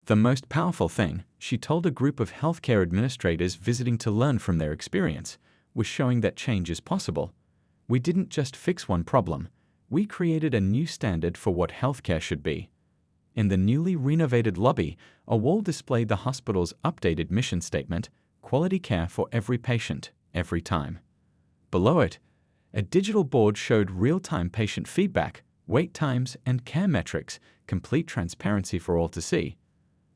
The most powerful thing, she told a group of healthcare administrators visiting to learn from their experience, was showing that change is possible. We didn't just fix one problem, we created a new standard for what healthcare should be. In the newly renovated lobby, a wall displayed the hospital's updated mission statement, quality care for every patient, every time. Below it, a digital board showed real-time patient feedback, wait times, and care metrics, complete transparency for all to see.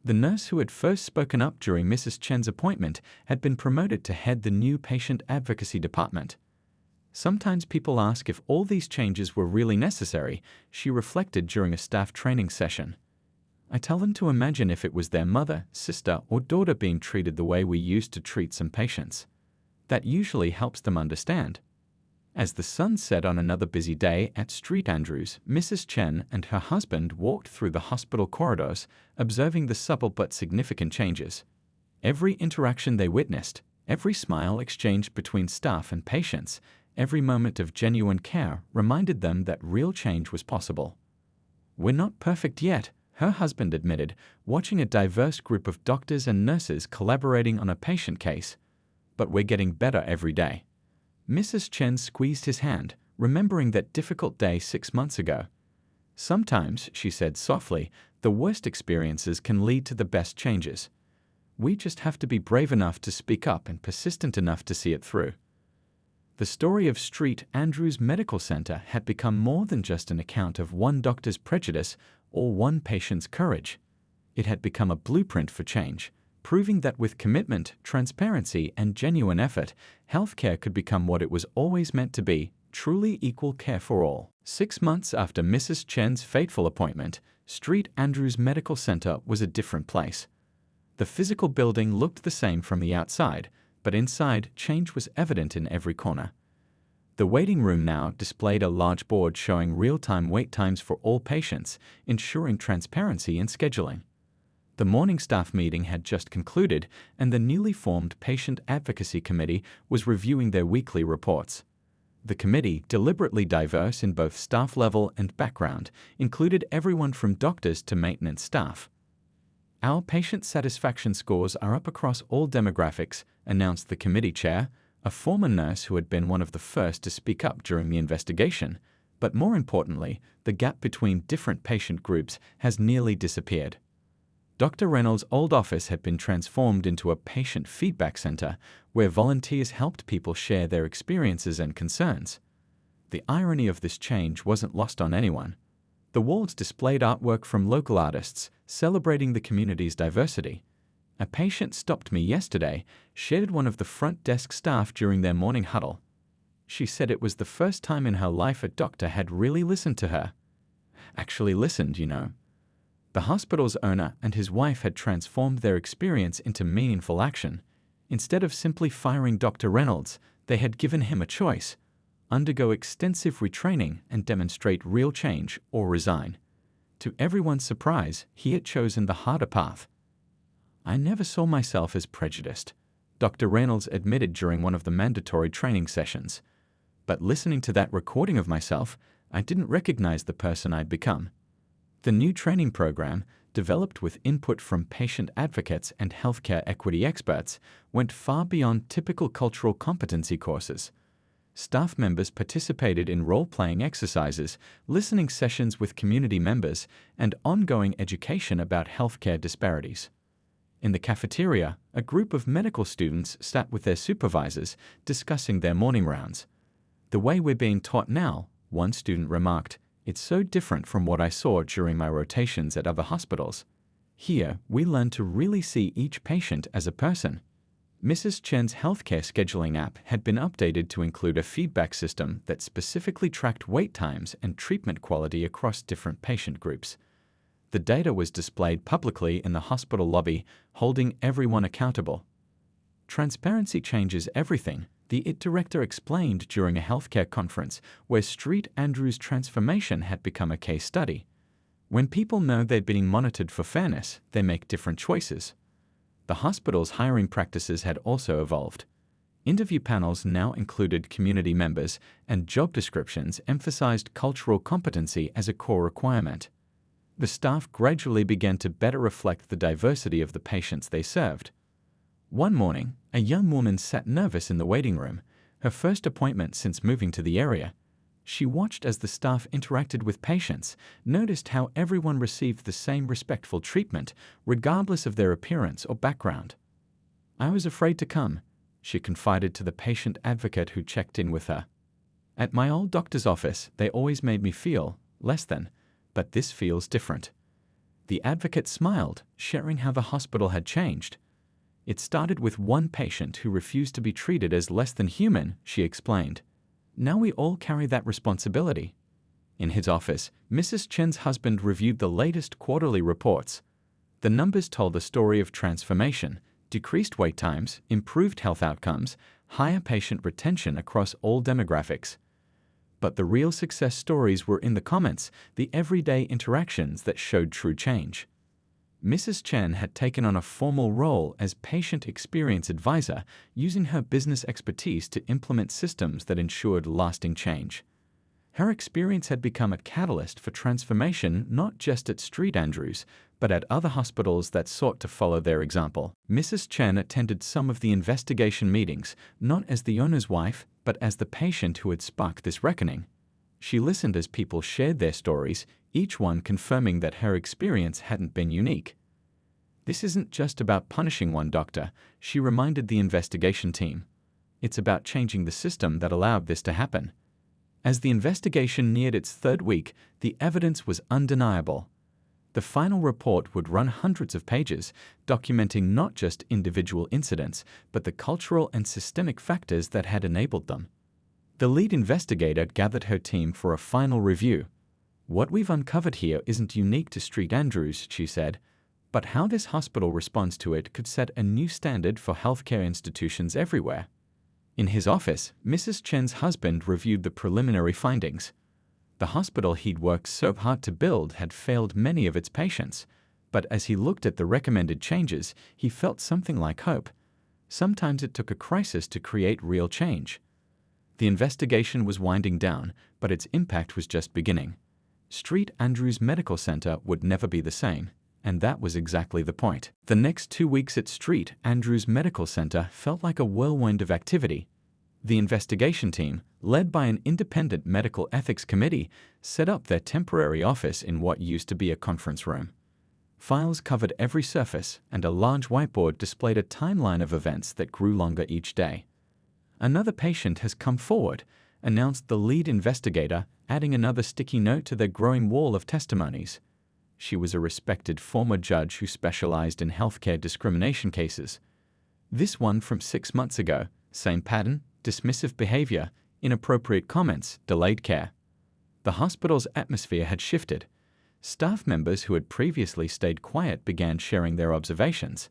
The nurse who had first spoken up during Mrs. Chen's appointment had been promoted to head the new patient advocacy department. Sometimes people ask if all these changes were really necessary, she reflected during a staff training session. I tell them to imagine if it was their mother, sister, or daughter being treated the way we used to treat some patients. That usually helps them understand. As the sun set on another busy day at St Andrews, Mrs. Chen and her husband walked through the hospital corridors, observing the subtle but significant changes. Every interaction they witnessed, every smile exchanged between staff and patients, every moment of genuine care reminded them that real change was possible. "We're not perfect yet," her husband admitted, watching a diverse group of doctors and nurses collaborating on a patient case. "But we're getting better every day." Mrs. Chen squeezed his hand, remembering that difficult day 6 months ago. "Sometimes," she said softly, "the worst experiences can lead to the best changes. We just have to be brave enough to speak up and persistent enough to see it through." The story of St Andrews Medical Center had become more than just an account of one doctor's prejudice or one patient's courage. It had become a blueprint for change, proving that with commitment, transparency, and genuine effort, healthcare could become what it was always meant to be, truly equal care for all. 6 months after Mrs. Chen's fateful appointment, St Andrews Medical Center was a different place. The physical building looked the same from the outside, but inside, change was evident in every corner. The waiting room now displayed a large board showing real-time wait times for all patients, ensuring transparency in scheduling. The morning staff meeting had just concluded, and the newly formed Patient Advocacy Committee was reviewing their weekly reports. The committee, deliberately diverse in both staff level and background, included everyone from doctors to maintenance staff. "Our patient satisfaction scores are up across all demographics," announced the committee chair, a former nurse who had been one of the first to speak up during the investigation. But more importantly, the gap between different patient groups has nearly disappeared. Dr. Reynolds' old office had been transformed into a patient feedback center where volunteers helped people share their experiences and concerns. The irony of this change wasn't lost on anyone. The walls displayed artwork from local artists, celebrating the community's diversity. "A patient stopped me yesterday," shared one of the front desk staff during their morning huddle. She said it was the first time in her life a doctor had really listened to her. Actually listened, you know. The hospital's owner and his wife had transformed their experience into meaningful action. Instead of simply firing Dr. Reynolds, they had given him a choice: undergo extensive retraining and demonstrate real change, or resign. To everyone's surprise, he had chosen the harder path. "I never saw myself as prejudiced," Dr. Reynolds admitted during one of the mandatory training sessions. "But listening to that recording of myself, I didn't recognize the person I'd become." The new training program, developed with input from patient advocates and healthcare equity experts, went far beyond typical cultural competency courses. Staff members participated in role-playing exercises, listening sessions with community members, and ongoing education about healthcare disparities. In the cafeteria, a group of medical students sat with their supervisors, discussing their morning rounds. "The way we're being taught now," one student remarked, "it's so different from what I saw during my rotations at other hospitals. Here, we learn to really see each patient as a person." Mrs. Chen's healthcare scheduling app had been updated to include a feedback system that specifically tracked wait times and treatment quality across different patient groups. The data was displayed publicly in the hospital lobby, holding everyone accountable. "Transparency changes everything," the IT director explained during a healthcare conference where St Andrews' transformation had become a case study. "When people know they're being monitored for fairness, they make different choices." The hospital's hiring practices had also evolved. Interview panels now included community members, and job descriptions emphasized cultural competency as a core requirement. The staff gradually began to better reflect the diversity of the patients they served. One morning, a young woman sat nervous in the waiting room, her first appointment since moving to the area. She watched as the staff interacted with patients, noticed how everyone received the same respectful treatment, regardless of their appearance or background. "I was afraid to come," she confided to the patient advocate who checked in with her. "At my old doctor's office, they always made me feel less than, but this feels different." The advocate smiled, sharing how the hospital had changed. "It started with one patient who refused to be treated as less than human," she explained. "Now we all carry that responsibility." In his office, Mrs. Chen's husband reviewed the latest quarterly reports. The numbers told a story of transformation: decreased wait times, improved health outcomes, higher patient retention across all demographics. But the real success stories were in the comments, the everyday interactions that showed true change. Mrs. Chen had taken on a formal role as patient experience advisor, using her business expertise to implement systems that ensured lasting change. Her experience had become a catalyst for transformation not just at St Andrews, but at other hospitals that sought to follow their example. Mrs. Chen attended some of the investigation meetings, not as the owner's wife, but as the patient who had sparked this reckoning. She listened as people shared their stories, each one confirming that her experience hadn't been unique. "This isn't just about punishing one doctor," she reminded the investigation team. "It's about changing the system that allowed this to happen." As the investigation neared its third week, the evidence was undeniable. The final report would run hundreds of pages, documenting not just individual incidents, but the cultural and systemic factors that had enabled them. The lead investigator gathered her team for a final review. "What we've uncovered here isn't unique to St Andrews," she said, "but how this hospital responds to it could set a new standard for healthcare institutions everywhere." In his office, Mrs. Chen's husband reviewed the preliminary findings. The hospital he'd worked so hard to build had failed many of its patients, but as he looked at the recommended changes, he felt something like hope. Sometimes it took a crisis to create real change. The investigation was winding down, but its impact was just beginning. St Andrews Medical Center would never be the same, and that was exactly the point. The next 2 weeks at St Andrews Medical Center felt like a whirlwind of activity. The investigation team, led by an independent medical ethics committee, set up their temporary office in what used to be a conference room. Files covered every surface, and a large whiteboard displayed a timeline of events that grew longer each day. "Another patient has come forward," announced the lead investigator, adding another sticky note to their growing wall of testimonies. She was a respected former judge who specialized in healthcare discrimination cases. "This one from 6 months ago, same pattern, dismissive behavior, inappropriate comments, delayed care." The hospital's atmosphere had shifted. Staff members who had previously stayed quiet began sharing their observations.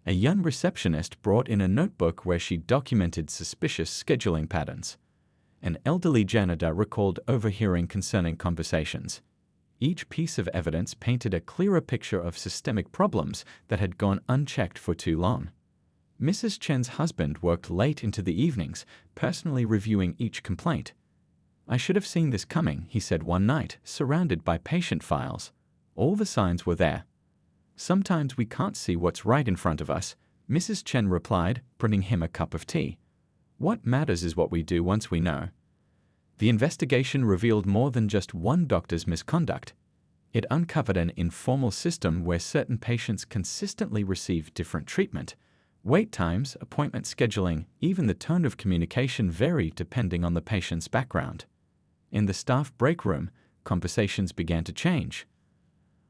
A young receptionist brought in a notebook where she documented suspicious scheduling patterns. An elderly janitor recalled overhearing concerning conversations. Each piece of evidence painted a clearer picture of systemic problems that had gone unchecked for too long. Mrs. Chen's husband worked late into the evenings, personally reviewing each complaint. "I should have seen this coming," he said one night, surrounded by patient files. "All the signs were there." "Sometimes we can't see what's right in front of us," Mrs. Chen replied, bringing him a cup of tea. "What matters is what we do once we know." The investigation revealed more than just one doctor's misconduct. It uncovered an informal system where certain patients consistently received different treatment. Wait times, appointment scheduling, even the tone of communication varied depending on the patient's background. In the staff break room, conversations began to change.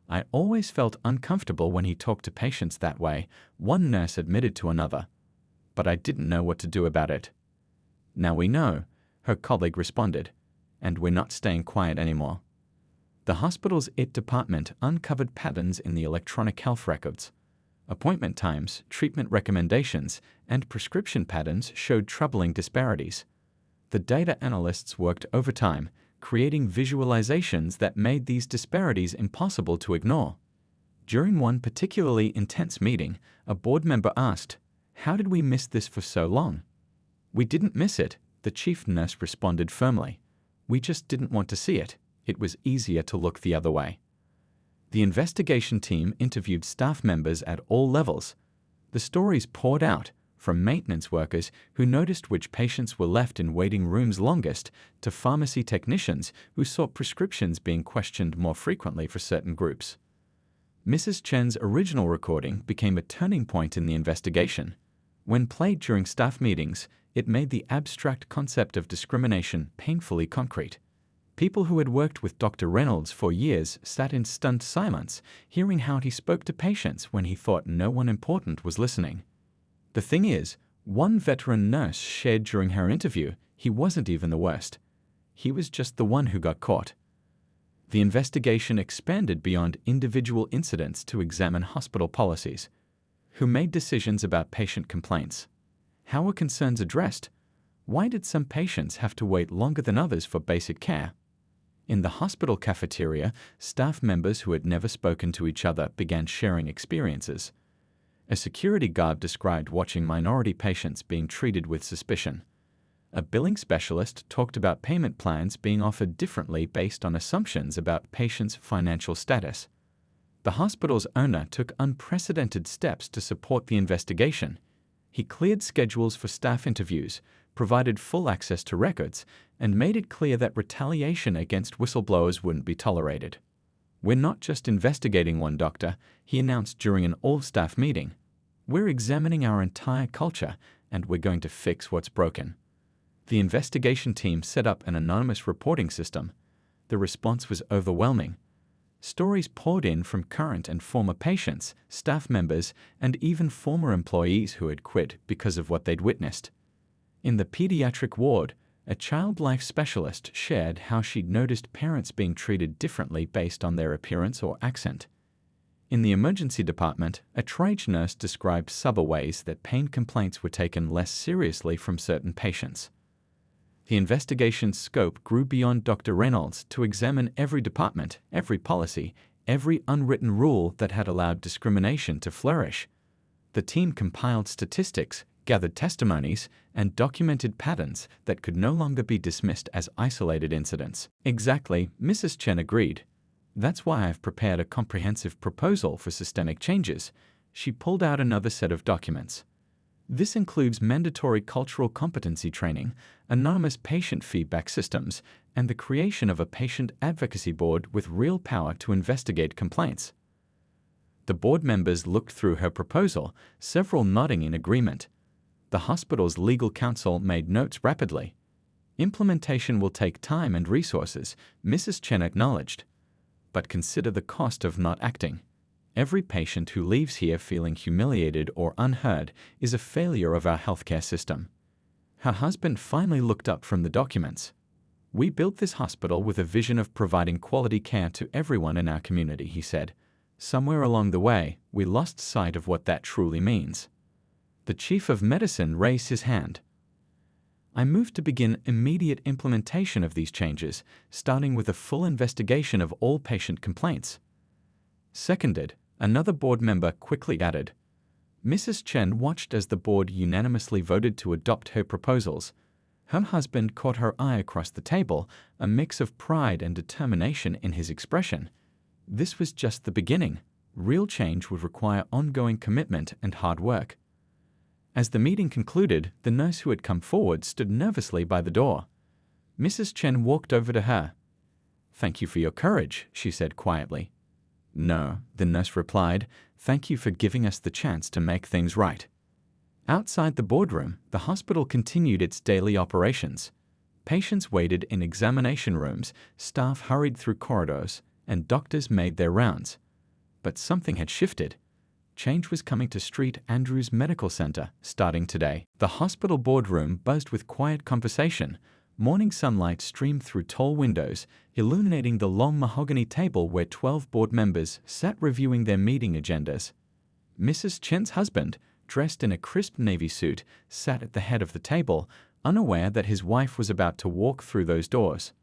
"I always felt uncomfortable when he talked to patients that way," one nurse admitted to another. "But I didn't know what to do about it." "Now we know," her colleague responded, "and we're not staying quiet anymore." The hospital's IT department uncovered patterns in the electronic health records. Appointment times, treatment recommendations, and prescription patterns showed troubling disparities. The data analysts worked overtime, creating visualizations that made these disparities impossible to ignore. During one particularly intense meeting, a board member asked, "How did we miss this for so long?" "We didn't miss it," the chief nurse responded firmly. "We just didn't want to see it. It was easier to look the other way." The investigation team interviewed staff members at all levels. The stories poured out, from maintenance workers who noticed which patients were left in waiting rooms longest, to pharmacy technicians who saw prescriptions being questioned more frequently for certain groups. Mrs. Chen's original recording became a turning point in the investigation. When played during staff meetings, it made the abstract concept of discrimination painfully concrete. People who had worked with Dr. Reynolds for years sat in stunned silence, hearing how he spoke to patients when he thought no one important was listening. The thing is, one veteran nurse shared during her interview he wasn't even the worst. He was just the one who got caught. The investigation expanded beyond individual incidents to examine hospital policies. Who made decisions about patient complaints? How were concerns addressed? Why did some patients have to wait longer than others for basic care? In the hospital cafeteria, staff members who had never spoken to each other began sharing experiences. A security guard described watching minority patients being treated with suspicion. A billing specialist talked about payment plans being offered differently based on assumptions about patients' financial status. The hospital's owner took unprecedented steps to support the investigation. He cleared schedules for staff interviews, provided full access to records, and made it clear that retaliation against whistleblowers wouldn't be tolerated. "We're not just investigating one doctor," he announced during an all-staff meeting. "We're examining our entire culture, and we're going to fix what's broken." The investigation team set up an anonymous reporting system. The response was overwhelming. Stories poured in from current and former patients, staff members, and even former employees who had quit because of what they'd witnessed. In the pediatric ward, a child life specialist shared how she'd noticed parents being treated differently based on their appearance or accent. In the emergency department, a triage nurse described subtle ways that pain complaints were taken less seriously from certain patients. The investigation's scope grew beyond Dr. Reynolds to examine every department, every policy, every unwritten rule that had allowed discrimination to flourish. The team compiled statistics, gathered testimonies, and documented patterns that could no longer be dismissed as isolated incidents. "Exactly," Mrs. Chen agreed. "That's why I've prepared a comprehensive proposal for systemic changes." She pulled out another set of documents. This includes mandatory cultural competency training, anonymous patient feedback systems, and the creation of a patient advocacy board with real power to investigate complaints. The board members looked through her proposal, several nodding in agreement. The hospital's legal counsel made notes rapidly. "Implementation will take time and resources," Mrs. Chen acknowledged. "But consider the cost of not acting. Every patient who leaves here feeling humiliated or unheard is a failure of our healthcare system." Her husband finally looked up from the documents. "We built this hospital with a vision of providing quality care to everyone in our community," he said. "Somewhere along the way, we lost sight of what that truly means." The chief of medicine raised his hand. "I moved to begin immediate implementation of these changes, starting with a full investigation of all patient complaints." "Seconded," another board member quickly added. Mrs. Chen watched as the board unanimously voted to adopt her proposals. Her husband caught her eye across the table, a mix of pride and determination in his expression. This was just the beginning. Real change would require ongoing commitment and hard work. As the meeting concluded, the nurse who had come forward stood nervously by the door. Mrs. Chen walked over to her. "Thank you for your courage," she said quietly. "No," the nurse replied. "Thank you for giving us the chance to make things right." Outside the boardroom, the hospital continued its daily operations. Patients waited in examination rooms, staff hurried through corridors, and doctors made their rounds. But something had shifted. Change was coming to St. Andrew's Medical Center, starting today. The hospital boardroom buzzed with quiet conversation. Morning sunlight streamed through tall windows, illuminating the long mahogany table where 12 board members sat reviewing their meeting agendas. Mrs. Chen's husband, dressed in a crisp navy suit, sat at the head of the table, unaware that his wife was about to walk through those doors.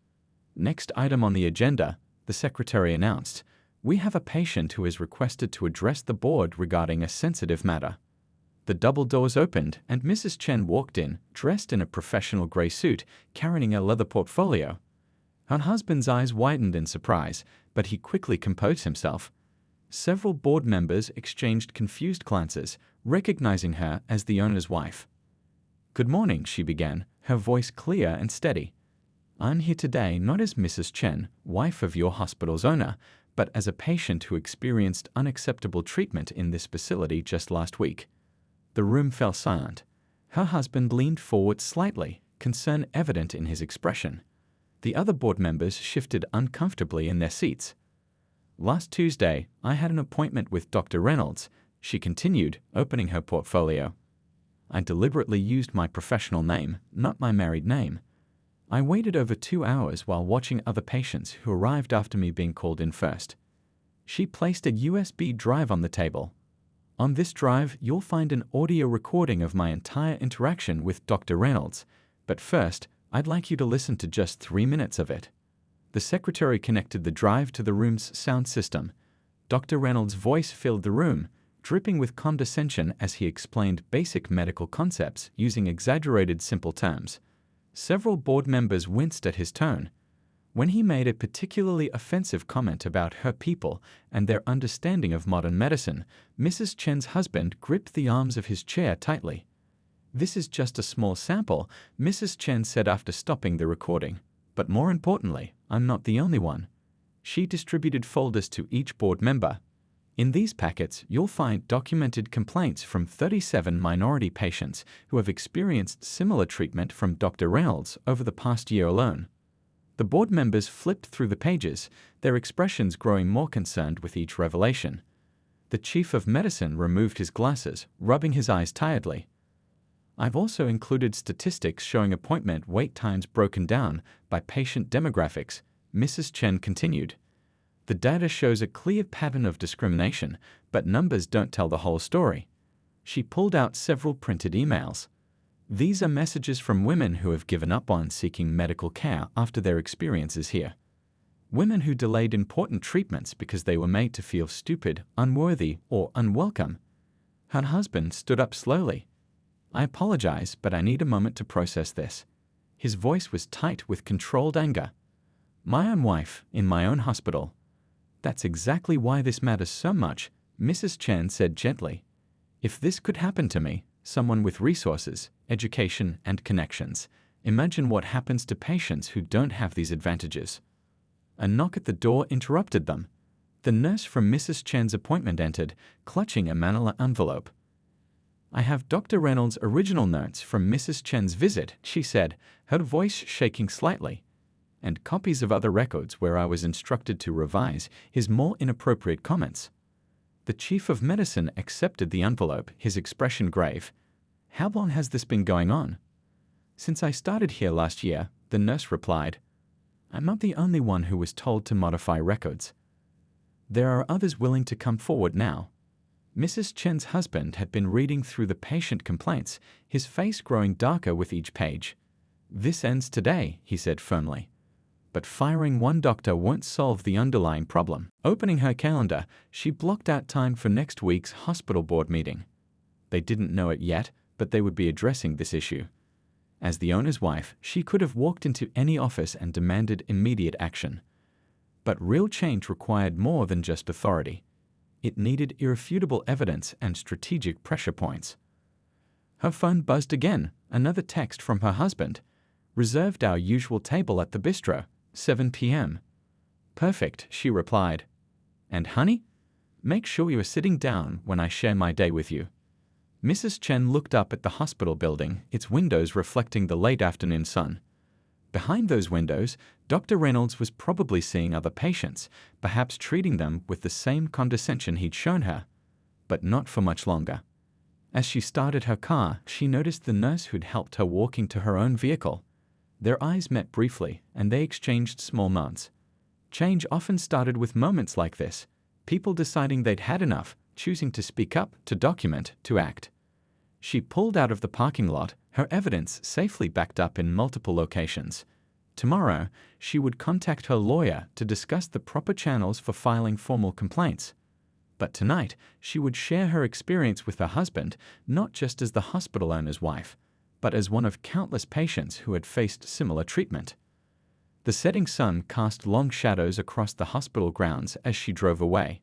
"Next item on the agenda," the secretary announced. "We have a patient who has requested to address the board regarding a sensitive matter." The double doors opened, and Mrs. Chen walked in, dressed in a professional gray suit, carrying a leather portfolio. Her husband's eyes widened in surprise, but he quickly composed himself. Several board members exchanged confused glances, recognizing her as the owner's wife. "Good morning," she began, her voice clear and steady. "I'm here today not as Mrs. Chen, wife of your hospital's owner, but as a patient who experienced unacceptable treatment in this facility just last week." The room fell silent. Her husband leaned forward slightly, concern evident in his expression. The other board members shifted uncomfortably in their seats. "Last Tuesday, I had an appointment with Dr. Reynolds," she continued, opening her portfolio. "I deliberately used my professional name, not my married name. I waited over 2 hours while watching other patients who arrived after me being called in first." She placed a USB drive on the table. "On this drive, you'll find an audio recording of my entire interaction with Dr. Reynolds, but first, I'd like you to listen to just 3 minutes of it." The secretary connected the drive to the room's sound system. Dr. Reynolds' voice filled the room, dripping with condescension as he explained basic medical concepts using exaggerated simple terms. Several board members winced at his tone. When he made a particularly offensive comment about her people and their understanding of modern medicine, Mrs. Chen's husband gripped the arms of his chair tightly. "This is just a small sample," Mrs. Chen said after stopping the recording. "But more importantly, I'm not the only one." She distributed folders to each board member. "In these packets, you'll find documented complaints from 37 minority patients who have experienced similar treatment from Dr. Reynolds over the past year alone." The board members flipped through the pages, their expressions growing more concerned with each revelation. The chief of medicine removed his glasses, rubbing his eyes tiredly. "I've also included statistics showing appointment wait times broken down by patient demographics," Mrs. Chen continued. "The data shows a clear pattern of discrimination, but numbers don't tell the whole story." She pulled out several printed emails. "These are messages from women who have given up on seeking medical care after their experiences here. Women who delayed important treatments because they were made to feel stupid, unworthy, or unwelcome." Her husband stood up slowly. "I apologize, but I need a moment to process this." His voice was tight with controlled anger. "My own wife, in my own hospital." "That's exactly why this matters so much," Mrs. Chen said gently. "If this could happen to me, someone with resources, education, and connections, imagine what happens to patients who don't have these advantages." A knock at the door interrupted them. The nurse from Mrs. Chen's appointment entered, clutching a manila envelope. "I have Dr. Reynolds' original notes from Mrs. Chen's visit," she said, her voice shaking slightly, "and copies of other records where I was instructed to revise his more inappropriate comments." The chief of medicine accepted the envelope, his expression grave. "How long has this been going on?" "Since I started here last year," the nurse replied. "I'm not the only one who was told to modify records. There are others willing to come forward now." Mrs. Chen's husband had been reading through the patient complaints, his face growing darker with each page. "This ends today," he said firmly. "But firing one doctor won't solve the underlying problem." Opening her calendar, she blocked out time for next week's hospital board meeting. They didn't know it yet, but they would be addressing this issue. As the owner's wife, she could have walked into any office and demanded immediate action. But real change required more than just authority. It needed irrefutable evidence and strategic pressure points. Her phone buzzed again, another text from her husband. "Reserved our usual table at the bistro, 7 p.m. "Perfect," she replied. "And honey? Make sure you are sitting down when I share my day with you." Mrs. Chen looked up at the hospital building, its windows reflecting the late afternoon sun. Behind those windows, Dr. Reynolds was probably seeing other patients, perhaps treating them with the same condescension he'd shown her. But not for much longer. As she started her car, she noticed the nurse who'd helped her walking to her own vehicle. Their eyes met briefly, and they exchanged small nods. Change often started with moments like this, people deciding they'd had enough, choosing to speak up, to document, to act. She pulled out of the parking lot, her evidence safely backed up in multiple locations. Tomorrow, she would contact her lawyer to discuss the proper channels for filing formal complaints. But tonight, she would share her experience with her husband, not just as the hospital owner's wife, but as one of countless patients who had faced similar treatment. The setting sun cast long shadows across the hospital grounds as she drove away.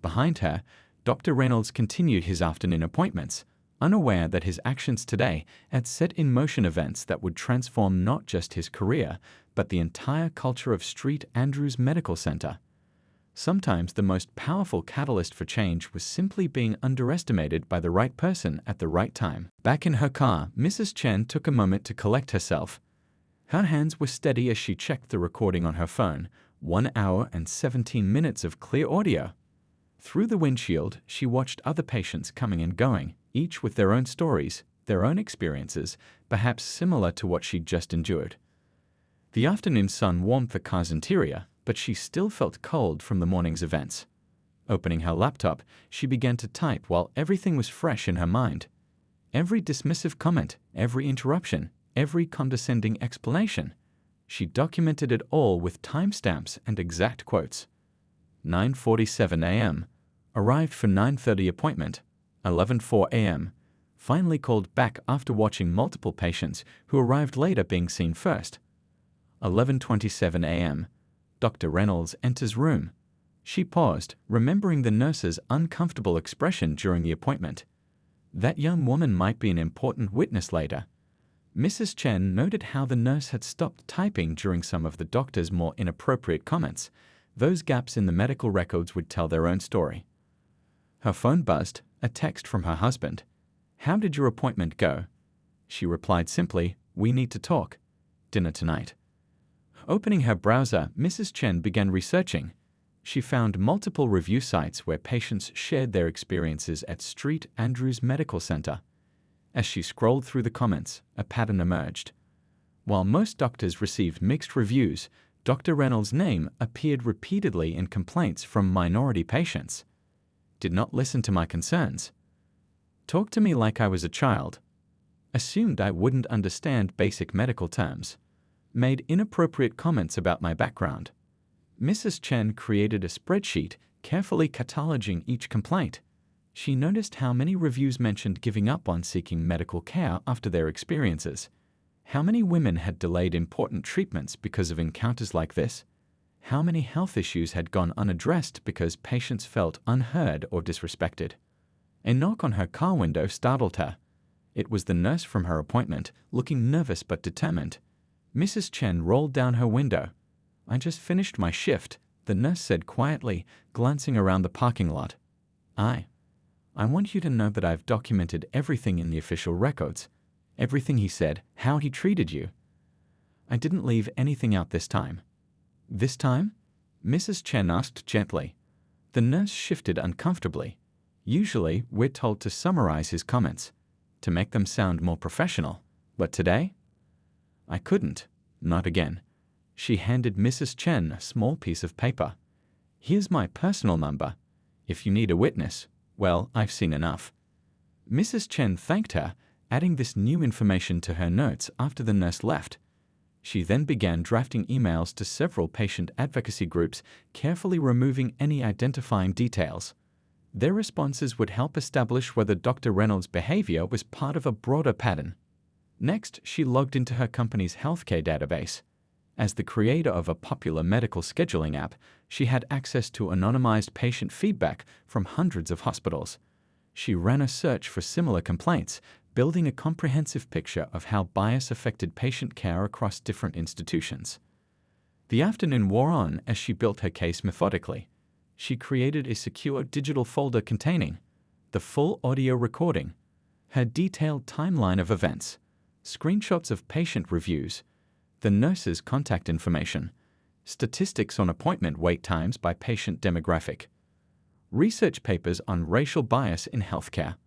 Behind her, Dr. Reynolds continued his afternoon appointments, unaware that his actions today had set in motion events that would transform not just his career, but the entire culture of St. Andrew's Medical Center. Sometimes the most powerful catalyst for change was simply being underestimated by the right person at the right time. Back in her car, Mrs. Chen took a moment to collect herself. Her hands were steady as she checked the recording on her phone, 1 hour and 17 minutes of clear audio. Through the windshield, she watched other patients coming and going, each with their own stories, their own experiences, perhaps similar to what she'd just endured. The afternoon sun warmed the car's interior, but she still felt cold from the morning's events. Opening her laptop, she began to type while everything was fresh in her mind. Every dismissive comment, every interruption, every condescending explanation. She documented it all with timestamps and exact quotes. 9:47 a.m. Arrived for 9:30 appointment. 11:04 a.m. Finally called back after watching multiple patients who arrived later being seen first. 11:27 a.m. Dr. Reynolds enters room. She paused, remembering the nurse's uncomfortable expression during the appointment. That young woman might be an important witness later. Mrs. Chen noted how the nurse had stopped typing during some of the doctor's more inappropriate comments. Those gaps in the medical records would tell their own story. Her phone buzzed, a text from her husband. "How did your appointment go?" She replied simply, "We need to talk. Dinner tonight." Opening her browser, Mrs. Chen began researching. She found multiple review sites where patients shared their experiences at St. Andrew's Medical Center. As she scrolled through the comments, a pattern emerged. While most doctors received mixed reviews, Dr. Reynolds' name appeared repeatedly in complaints from minority patients. "Did not listen to my concerns. Talked to me like I was a child. Assumed I wouldn't understand basic medical terms. Made inappropriate comments about my background." Mrs. Chen created a spreadsheet, carefully cataloging each complaint. She noticed how many reviews mentioned giving up on seeking medical care after their experiences. How many women had delayed important treatments because of encounters like this? How many health issues had gone unaddressed because patients felt unheard or disrespected? A knock on her car window startled her. It was the nurse from her appointment, looking nervous but determined. Mrs. Chen rolled down her window. "I just finished my shift," the nurse said quietly, glancing around the parking lot. I want you to know that I've documented everything in the official records. Everything he said, how he treated you. I didn't leave anything out this time." "This time?" Mrs. Chen asked gently. The nurse shifted uncomfortably. "Usually, we're told to summarize his comments, to make them sound more professional. But today? I couldn't. Not again." She handed Mrs. Chen a small piece of paper. "Here's my personal number. If you need a witness, well, I've seen enough." Mrs. Chen thanked her, adding this new information to her notes after the nurse left. She then began drafting emails to several patient advocacy groups, carefully removing any identifying details. Their responses would help establish whether Dr. Reynolds' behavior was part of a broader pattern. Next, she logged into her company's healthcare database. As the creator of a popular medical scheduling app, she had access to anonymized patient feedback from hundreds of hospitals. She ran a search for similar complaints, building a comprehensive picture of how bias affected patient care across different institutions. The afternoon wore on as she built her case methodically. She created a secure digital folder containing the full audio recording, her detailed timeline of events, screenshots of patient reviews, the nurse's contact information, statistics on appointment wait times by patient demographic, research papers on racial bias in healthcare,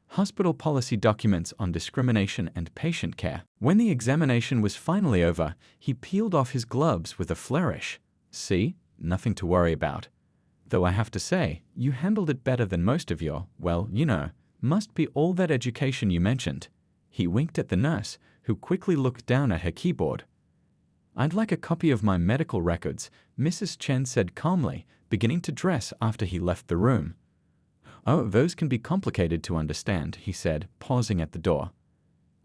hospital policy documents on discrimination and patient care. When the examination was finally over, he peeled off his gloves with a flourish. "See, nothing to worry about. Though I have to say, you handled it better than most of your, well, must be all that education you mentioned." He winked at the nurse, who quickly looked down at her keyboard. "I'd like a copy of my medical records," Mrs. Chen said calmly, beginning to dress after he left the room. "Oh, those can be complicated to understand," he said, pausing at the door.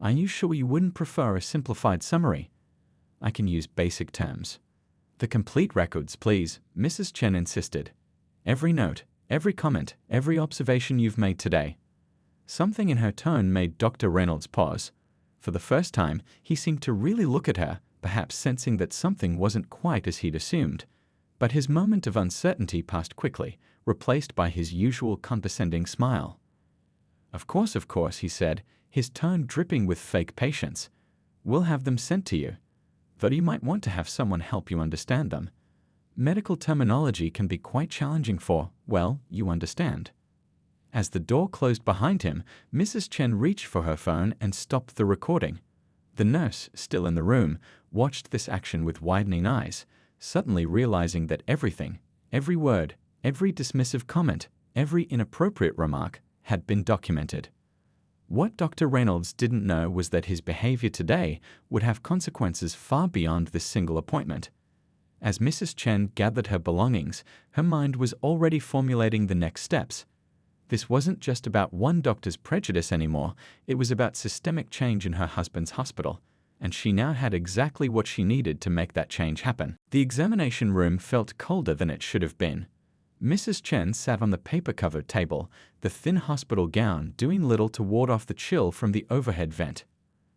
"Are you sure you wouldn't prefer a simplified summary?" I can use basic terms. The complete records, please, Mrs. Chen insisted. Every note, every comment, every observation you've made today. Something in her tone made Dr. Reynolds pause. For the first time, he seemed to really look at her, perhaps sensing that something wasn't quite as he'd assumed. But his moment of uncertainty passed quickly, replaced by his usual condescending smile. Of course, he said, his tone dripping with fake patience. We'll have them sent to you. Though you might want to have someone help you understand them. Medical terminology can be quite challenging for, well, you understand. As the door closed behind him, Mrs. Chen reached for her phone and stopped the recording. The nurse, still in the room, watched this action with widening eyes, suddenly realizing that everything, every word, every dismissive comment, every inappropriate remark had been documented. What Dr. Reynolds didn't know was that his behavior today would have consequences far beyond this single appointment. As Mrs. Chen gathered her belongings, her mind was already formulating the next steps. This wasn't just about one doctor's prejudice anymore, it was about systemic change in her husband's hospital, and she now had exactly what she needed to make that change happen. The examination room felt colder than it should have been. Mrs. Chen sat on the paper-covered table, the thin hospital gown doing little to ward off the chill from the overhead vent.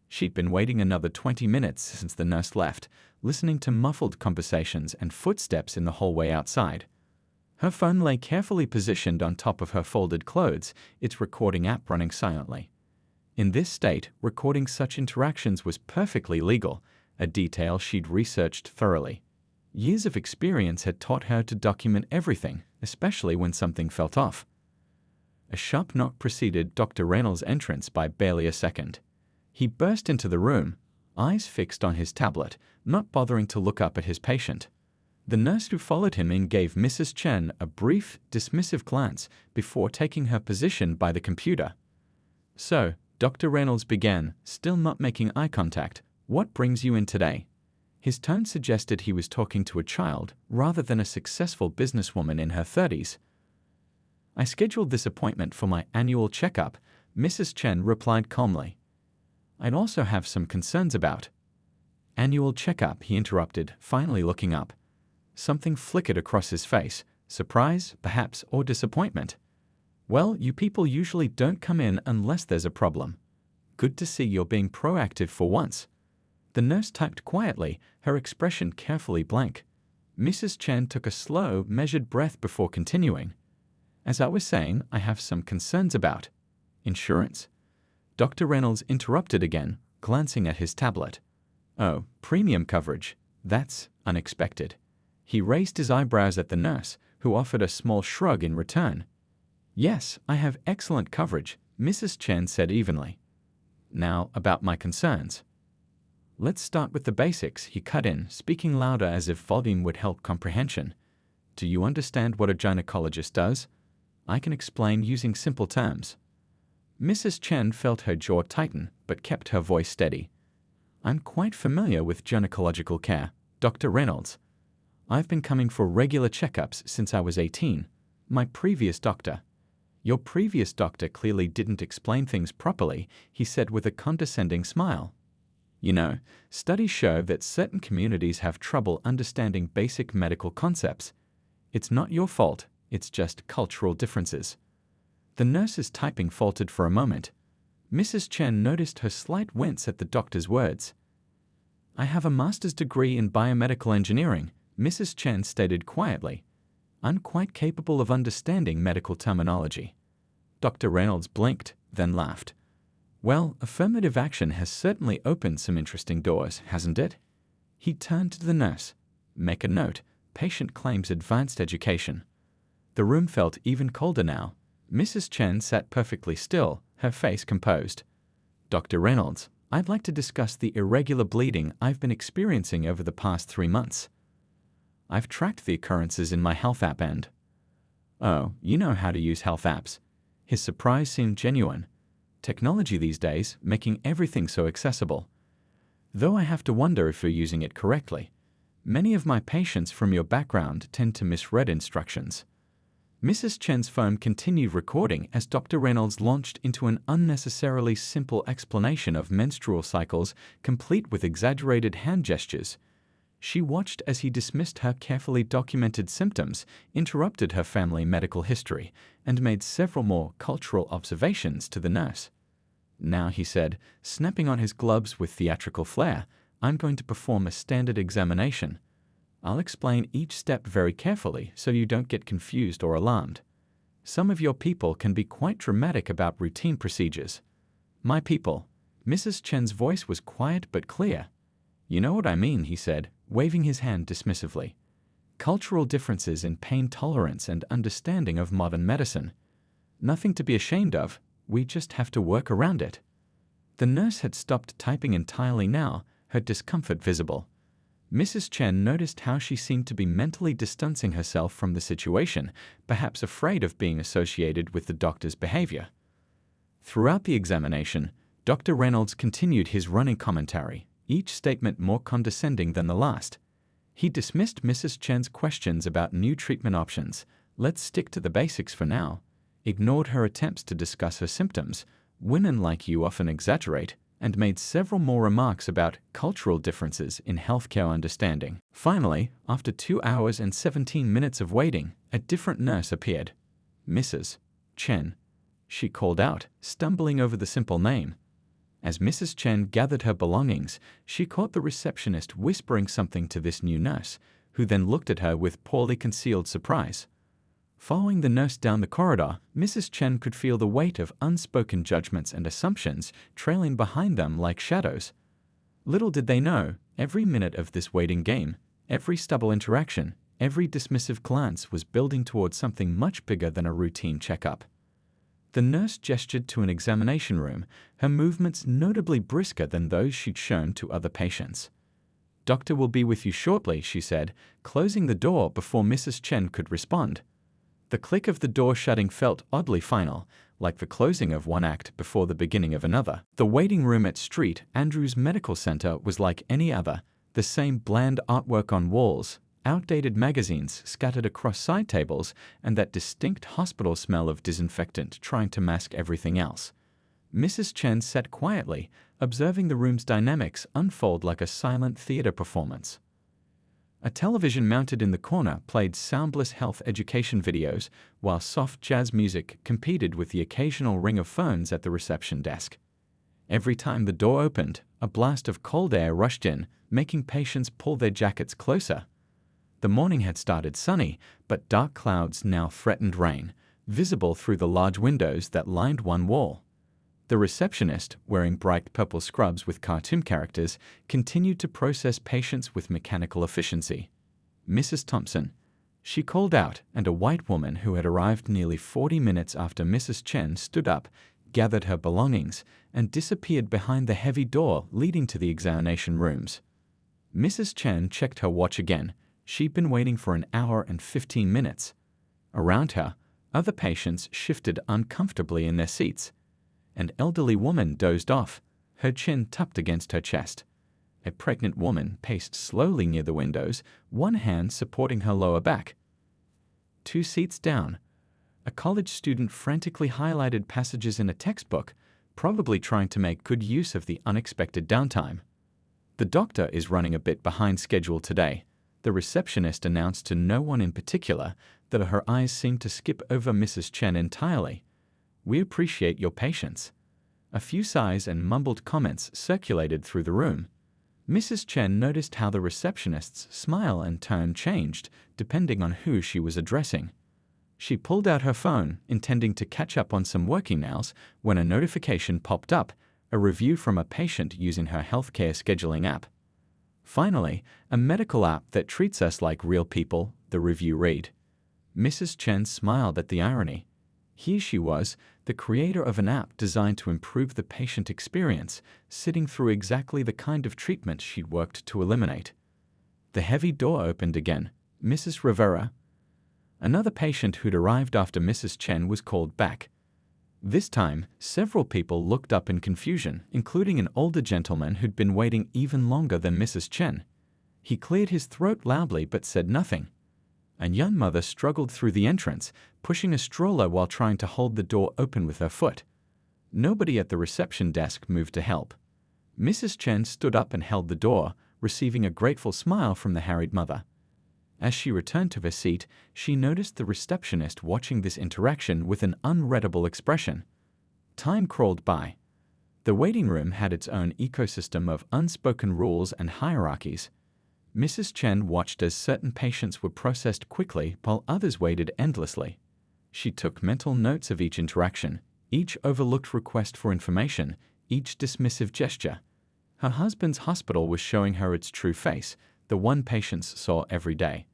She'd been waiting another 20 minutes since the nurse left, listening to muffled conversations and footsteps in the hallway outside. Her phone lay carefully positioned on top of her folded clothes, its recording app running silently. In this state, recording such interactions was perfectly legal, a detail she'd researched thoroughly. Years of experience had taught her to document everything, especially when something felt off. A sharp knock preceded Dr. Reynolds' entrance by barely a second. He burst into the room, eyes fixed on his tablet, not bothering to look up at his patient. The nurse who followed him in gave Mrs. Chen a brief, dismissive glance before taking her position by the computer. So, Dr. Reynolds began, still not making eye contact. What brings you in today? His tone suggested he was talking to a child rather than a successful businesswoman in her 30s. I scheduled this appointment for my annual checkup, Mrs. Chen replied calmly. I'd also have some concerns about. Annual checkup, he interrupted, finally looking up. Something flickered across his face, surprise, perhaps, or disappointment. Well, you people usually don't come in unless there's a problem. Good to see you're being proactive for once. The nurse typed quietly, her expression carefully blank. Mrs. Chen took a slow, measured breath before continuing. As I was saying, I have some concerns about. Insurance? Dr. Reynolds interrupted again, glancing at his tablet. Oh, premium coverage. That's unexpected. He raised his eyebrows at the nurse, who offered a small shrug in return. Yes, I have excellent coverage, Mrs. Chen said evenly. Now, about my concerns. Let's start with the basics, he cut in, speaking louder as if volume would help comprehension. Do you understand what a gynecologist does? I can explain using simple terms. Mrs. Chen felt her jaw tighten, but kept her voice steady. I'm quite familiar with gynecological care, Dr. Reynolds. I've been coming for regular checkups since I was 18. My previous doctor. Your previous doctor clearly didn't explain things properly, he said with a condescending smile. You know, studies show that certain communities have trouble understanding basic medical concepts. It's not your fault, it's just cultural differences. The nurse's typing faltered for a moment. Mrs. Chen noticed her slight wince at the doctor's words. I have a master's degree in biomedical engineering, Mrs. Chen stated quietly. I'm quite capable of understanding medical terminology. Dr. Reynolds blinked, then laughed. Well, affirmative action has certainly opened some interesting doors, hasn't it? He turned to the nurse. Make a note. Patient claims advanced education. The room felt even colder now. Mrs. Chen sat perfectly still, her face composed. Dr. Reynolds, I'd like to discuss the irregular bleeding I've been experiencing over the past 3 months. I've tracked the occurrences in my health app and... Oh, you know how to use health apps. His surprise seemed genuine. Technology these days, making everything so accessible. Though I have to wonder if you're using it correctly. Many of my patients from your background tend to misread instructions. Mrs. Chen's phone continued recording as Dr. Reynolds launched into an unnecessarily simple explanation of menstrual cycles, complete with exaggerated hand gestures. She watched as he dismissed her carefully documented symptoms, interrupted her family medical history, and made several more cultural observations to the nurse. "Now," he said, snapping on his gloves with theatrical flair, "I'm going to perform a standard examination. I'll explain each step very carefully so you don't get confused or alarmed. Some of your people can be quite dramatic about routine procedures." "My people." Mrs. Chen's voice was quiet but clear. "You know what I mean," he said, waving his hand dismissively. "Cultural differences in pain tolerance and understanding of modern medicine. Nothing to be ashamed of, we just have to work around it." The nurse had stopped typing entirely now, her discomfort visible. Mrs. Chen noticed how she seemed to be mentally distancing herself from the situation, perhaps afraid of being associated with the doctor's behavior. Throughout the examination, Dr. Reynolds continued his running commentary, each statement more condescending than the last. He dismissed Mrs. Chen's questions about new treatment options, "Let's stick to the basics for now," ignored her attempts to discuss her symptoms, "Women like you often exaggerate," and made several more remarks about cultural differences in healthcare understanding. Finally, after 2 hours and 17 minutes of waiting, a different nurse appeared. "Mrs. Chen," she called out, stumbling over the simple name. As Mrs. Chen gathered her belongings, she caught the receptionist whispering something to this new nurse, who then looked at her with poorly concealed surprise. Following the nurse down the corridor, Mrs. Chen could feel the weight of unspoken judgments and assumptions trailing behind them like shadows. Little did they know, every minute of this waiting game, every stubborn interaction, every dismissive glance was building towards something much bigger than a routine checkup. The nurse gestured to an examination room, her movements notably brisker than those she'd shown to other patients. "Doctor will be with you shortly," she said, closing the door before Mrs. Chen could respond. The click of the door shutting felt oddly final, like the closing of one act before the beginning of another. The waiting room at St. Andrew's Medical Center was like any other, the same bland artwork on walls, outdated magazines scattered across side tables, and that distinct hospital smell of disinfectant trying to mask everything else. Mrs. Chen sat quietly, observing the room's dynamics unfold like a silent theater performance. A television mounted in the corner played soundless health education videos, while soft jazz music competed with the occasional ring of phones at the reception desk. Every time the door opened, a blast of cold air rushed in, making patients pull their jackets closer. The morning had started sunny, but dark clouds now threatened rain, visible through the large windows that lined one wall. The receptionist, wearing bright purple scrubs with cartoon characters, continued to process patients with mechanical efficiency. "Mrs. Thompson," she called out, and a white woman who had arrived nearly 40 minutes after Mrs. Chen stood up, gathered her belongings, and disappeared behind the heavy door leading to the examination rooms. Mrs. Chen checked her watch again. She'd been waiting for an hour and 15 minutes. Around her, other patients shifted uncomfortably in their seats. An elderly woman dozed off, her chin tucked against her chest. A pregnant woman paced slowly near the windows, one hand supporting her lower back. 2 seats down, a college student frantically highlighted passages in a textbook, probably trying to make good use of the unexpected downtime. "The doctor is running a bit behind schedule today," the receptionist announced to no one in particular, though her eyes seemed to skip over Mrs. Chen entirely. "We appreciate your patience." A few sighs and mumbled comments circulated through the room. Mrs. Chen noticed how the receptionist's smile and tone changed, depending on who she was addressing. She pulled out her phone, intending to catch up on some work emails, when a notification popped up, a review from a patient using her healthcare scheduling app. "Finally, a medical app that treats us like real people," the review read. Mrs. Chen smiled at the irony. Here she was, the creator of an app designed to improve the patient experience, sitting through exactly the kind of treatment she'd worked to eliminate. The heavy door opened again. "Mrs. Rivera?" Another patient who'd arrived after Mrs. Chen was called back. This time, several people looked up in confusion, including an older gentleman who'd been waiting even longer than Mrs. Chen. He cleared his throat loudly but said nothing. A young mother struggled through the entrance, pushing a stroller while trying to hold the door open with her foot. Nobody at the reception desk moved to help. Mrs. Chen stood up and held the door, receiving a grateful smile from the harried mother. As she returned to her seat, she noticed the receptionist watching this interaction with an unreadable expression. Time crawled by. The waiting room had its own ecosystem of unspoken rules and hierarchies. Mrs. Chen watched as certain patients were processed quickly while others waited endlessly. She took mental notes of each interaction, each overlooked request for information, each dismissive gesture. Her husband's hospital was showing her its true face, the one patients saw every day.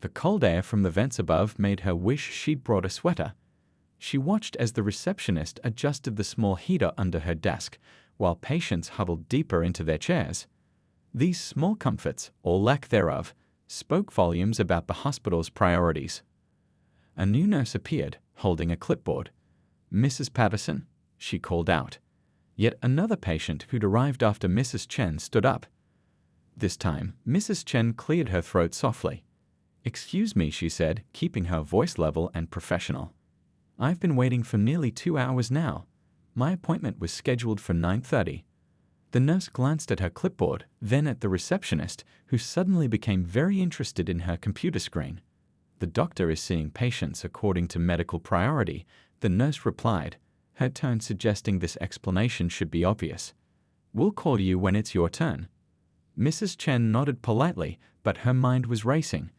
The cold air from the vents above made her wish she'd brought a sweater. She watched as the receptionist adjusted the small heater under her desk, while patients huddled deeper into their chairs. These small comforts, or lack thereof, spoke volumes about the hospital's priorities. A new nurse appeared, holding a clipboard. "Mrs. Patterson," she called out. Yet another patient who'd arrived after Mrs. Chen stood up. This time, Mrs. Chen cleared her throat softly. "Excuse me," she said, keeping her voice level and professional. "I've been waiting for nearly 2 hours now. My appointment was scheduled for 9:30. The nurse glanced at her clipboard, then at the receptionist, who suddenly became very interested in her computer screen. "The doctor is seeing patients according to medical priority," the nurse replied, her tone suggesting this explanation should be obvious. "We'll call you when it's your turn." Mrs. Chen nodded politely, but her mind was racing.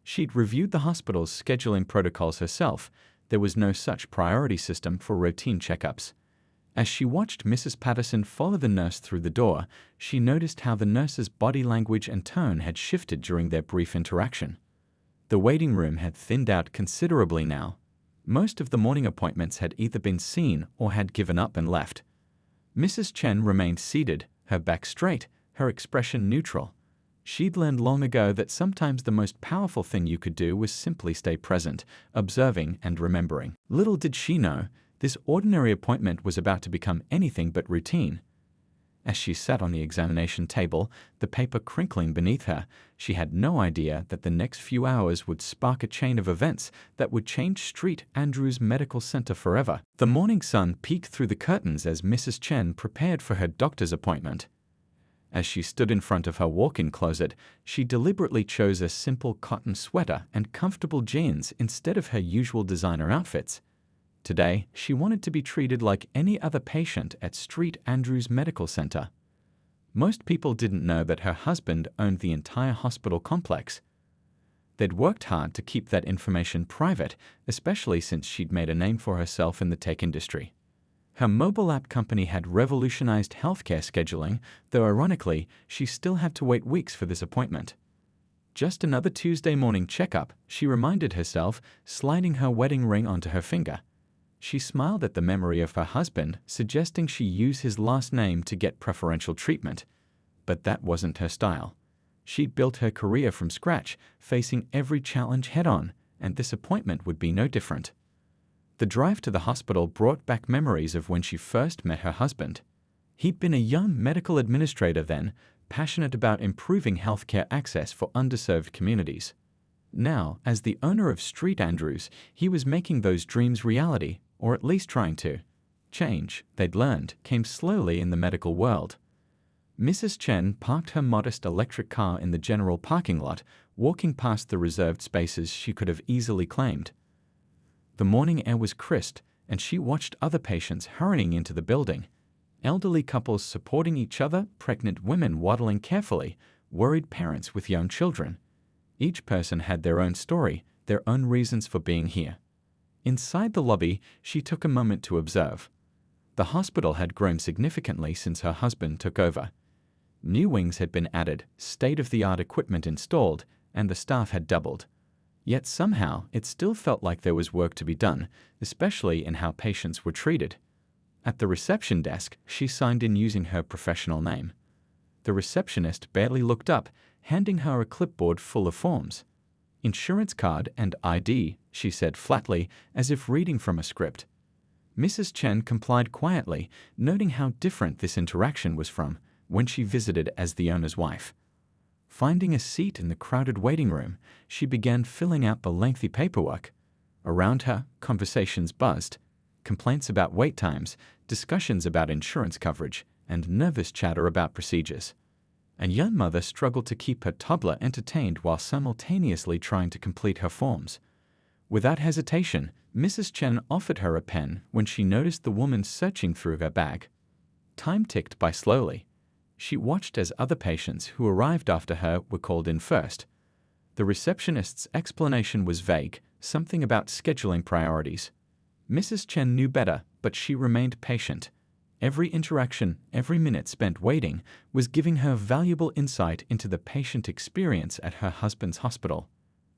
She'd reviewed the hospital's scheduling protocols herself. There was no such priority system for routine checkups. As she watched Mrs. Patterson follow the nurse through the door, she noticed how the nurse's body language and tone had shifted during their brief interaction. The waiting room had thinned out considerably now. Most of the morning appointments had either been seen or had given up and left. Mrs. Chen remained seated, her back straight, her expression neutral. She'd learned long ago that sometimes the most powerful thing you could do was simply stay present, observing and remembering. Little did she know, this ordinary appointment was about to become anything but routine. As she sat on the examination table, the paper crinkling beneath her, she had no idea that the next few hours would spark a chain of events that would change St. Andrew's Medical Center forever. The morning sun peeked through the curtains as Mrs. Chen prepared for her doctor's appointment. As she stood in front of her walk-in closet, she deliberately chose a simple cotton sweater and comfortable jeans instead of her usual designer outfits. Today, she wanted to be treated like any other patient at St. Andrew's Medical Center. Most people didn't know that her husband owned the entire hospital complex. They'd worked hard to keep that information private, especially since she'd made a name for herself in the tech industry. Her mobile app company had revolutionized healthcare scheduling, though ironically, she still had to wait weeks for this appointment. Just another Tuesday morning checkup, she reminded herself, sliding her wedding ring onto her finger. She smiled at the memory of her husband, suggesting she use his last name to get preferential treatment. But that wasn't her style. She'd built her career from scratch, facing every challenge head-on, and this appointment would be no different. The drive to the hospital brought back memories of when she first met her husband. He'd been a young medical administrator then, passionate about improving healthcare access for underserved communities. Now, as the owner of St. Andrews, he was making those dreams reality, or at least trying to. Change, they'd learned, came slowly in the medical world. Mrs. Chen parked her modest electric car in the general parking lot, walking past the reserved spaces she could have easily claimed. The morning air was crisp, and she watched other patients hurrying into the building. Elderly couples supporting each other, pregnant women waddling carefully, worried parents with young children. Each person had their own story, their own reasons for being here. Inside the lobby, she took a moment to observe. The hospital had grown significantly since her husband took over. New wings had been added, state-of-the-art equipment installed, and the staff had doubled. Yet somehow, it still felt like there was work to be done, especially in how patients were treated. At the reception desk, she signed in using her professional name. The receptionist barely looked up, handing her a clipboard full of forms. "Insurance card and ID," she said flatly, as if reading from a script. Mrs. Chen complied quietly, noting how different this interaction was from when she visited as the owner's wife. Finding a seat in the crowded waiting room, she began filling out the lengthy paperwork. Around her, conversations buzzed, complaints about wait times, discussions about insurance coverage, and nervous chatter about procedures. A young mother struggled to keep her toddler entertained while simultaneously trying to complete her forms. Without hesitation, Mrs. Chen offered her a pen when she noticed the woman searching through her bag. Time ticked by slowly. She watched as other patients who arrived after her were called in first. The receptionist's explanation was vague, something about scheduling priorities. Mrs. Chen knew better, but she remained patient. Every interaction, every minute spent waiting, was giving her valuable insight into the patient experience at her husband's hospital.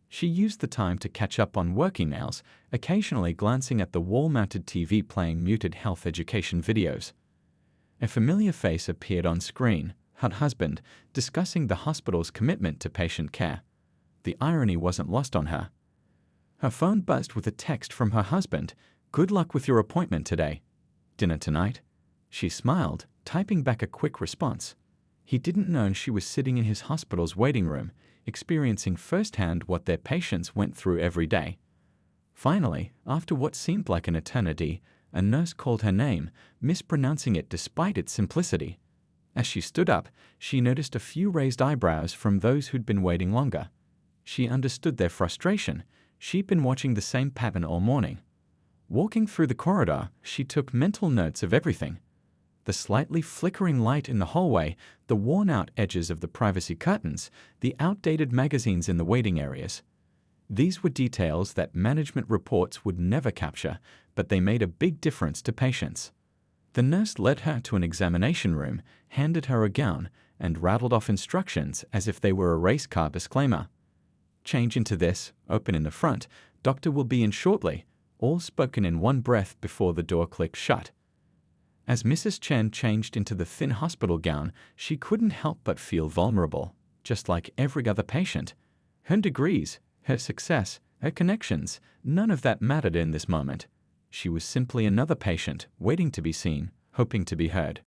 She used the time to catch up on work emails, occasionally glancing at the wall-mounted TV playing muted health education videos. A familiar face appeared on screen, her husband, discussing the hospital's commitment to patient care. The irony wasn't lost on her. Her phone buzzed with a text from her husband. "Good luck with your appointment today. Dinner tonight?" She smiled, typing back a quick response. He didn't know she was sitting in his hospital's waiting room, experiencing firsthand what their patients went through every day. Finally, after what seemed like an eternity, a nurse called her name, mispronouncing it despite its simplicity. As she stood up, she noticed a few raised eyebrows from those who'd been waiting longer. She understood their frustration. She'd been watching the same pattern all morning. Walking through the corridor, she took mental notes of everything. The slightly flickering light in the hallway, the worn-out edges of the privacy curtains, the outdated magazines in the waiting areas. These were details that management reports would never capture, but they made a big difference to patients. The nurse led her to an examination room, handed her a gown, and rattled off instructions as if they were a race car disclaimer. "Change into this, open in the front, doctor will be in shortly," all spoken in one breath before the door clicked shut. As Mrs. Chen changed into the thin hospital gown, she couldn't help but feel vulnerable, just like every other patient. Her degrees, her success, her connections, none of that mattered in this moment. She was simply another patient, waiting to be seen, hoping to be heard.